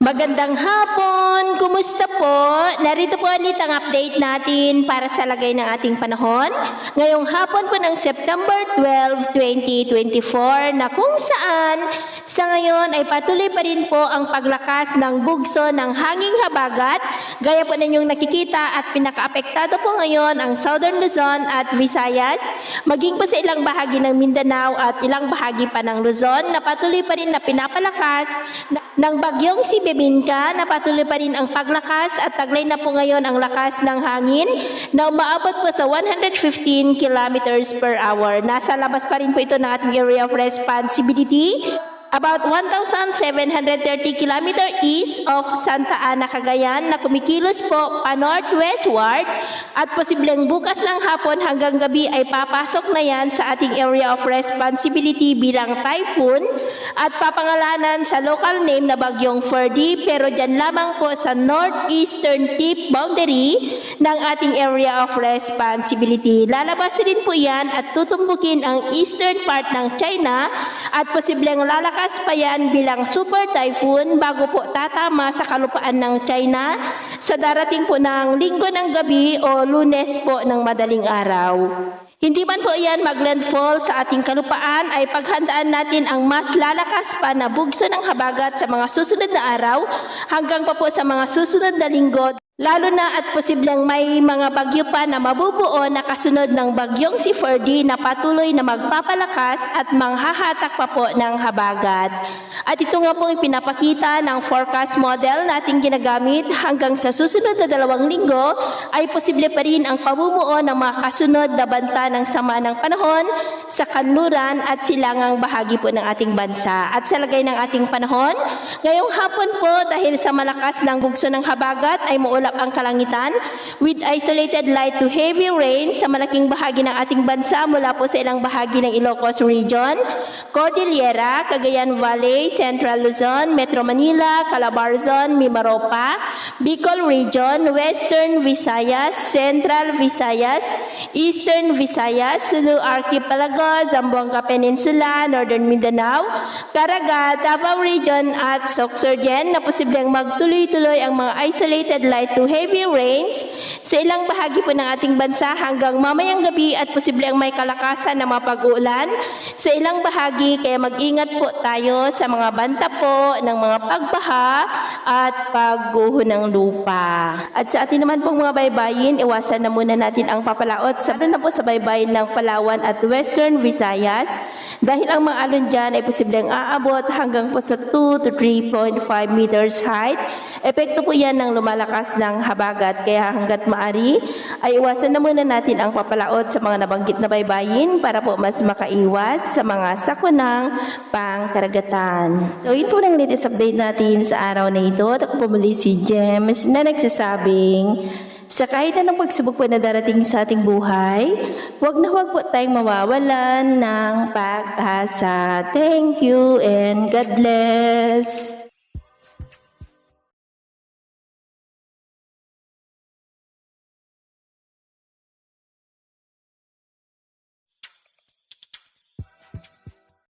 Magandang hapon! Kumusta po? Narito po ulit ang update natin para sa lagay ng ating panahon. Ngayong hapon po ng September 12, 2024 na kung saan sa ngayon ay patuloy pa rin po ang paglakas ng bugso ng hanging habagat. Gaya po ninyong nakikita at pinakaapektado po ngayon ang Southern Luzon at Visayas, maging po sa ilang bahagi ng Mindanao at ilang bahagi pa ng Luzon na patuloy pa rin na pinapalakas ng bagyong si Bebinka na patuloy pa rin ang paglakas at taglay na po ngayon ang lakas ng hangin na umaabot po sa 115 kilometers per hour. Nasa labas pa rin po ito ng ating area of responsibility. About 1,730 km east of Santa Ana, Cagayan na kumikilos po pa-northwestward at posibleng bukas ng hapon hanggang gabi ay papasok na yan sa ating area of responsibility bilang typhoon at papangalanan sa local name na bagyong Ferdy, pero dyan lamang po sa northeastern tip boundary ng ating area of responsibility. Lalabas rin po yan at tutumbukin ang eastern part ng China at posibleng lalakas pa yan bilang super typhoon bago po tatama sa kalupaan ng China sa darating po ng linggo ng gabi o Lunes po ng madaling araw. Hindi man po yan maglandfall sa ating kalupaan ay paghandaan natin ang mas lalakas pa na bugso ng habagat sa mga susunod na araw hanggang pa po sa mga susunod na linggo. Lalo na at posibleng may mga bagyo pa na mabubuo na kasunod ng bagyong si Ferdy na patuloy na magpapalakas at manghahatak pa po ng habagat. At ito nga po ipinapakita ng forecast model nating ginagamit hanggang sa susunod na 2 linggo ay posible pa rin ang pamumuo ng mga kasunod na banta ng sama ng panahon sa kanluran at silangang bahagi po ng ating bansa. At sa lagay ng ating panahon, ngayong hapon po dahil sa malakas ng bugso ng habagat ay maulap ang kalangitan with isolated light to heavy rain sa malaking bahagi ng ating bansa mula po sa ilang bahagi ng Ilocos Region, Cordillera, Cagayan Valley, Central Luzon, Metro Manila, Calabarzon, Mimaropa, Bicol Region, Western Visayas, Central Visayas, Eastern Visayas, Sulu Archipelago, Zamboanga Peninsula, Northern Mindanao, Caraga, Davao Region at Sorsogon na posibleng magtuloy-tuloy ang mga isolated light to heavy rains sa ilang bahagi po ng ating bansa hanggang mamayang gabi at posibleng may kalakasan na mapag-uulan sa ilang bahagi, kaya mag-ingat po tayo sa mga banta po ng mga pagbaha at pagguho ng lupa. At sa atin naman pong mga baybayin, iwasan na muna natin ang papalaot sa po sa baybayin ng Palawan at Western Visayas dahil ang mga alon dyan ay posibleng aabot hanggang po sa 2 to 3.5 meters height. Epekto po yan ng lumalakas ng habagat, kaya hanggat maari ay iwasan na muna natin ang papalaot sa mga nabanggit na baybayin para po mas makaiwas sa mga sakunang pangkaragatan. So ito lang latest update natin sa araw na ito. At ako po muli si James na nagsasabing sa kahit anong pagsubok po na darating sa ating buhay, huwag na huwag po tayong mawawalan ng pag-asa. Thank you and God bless.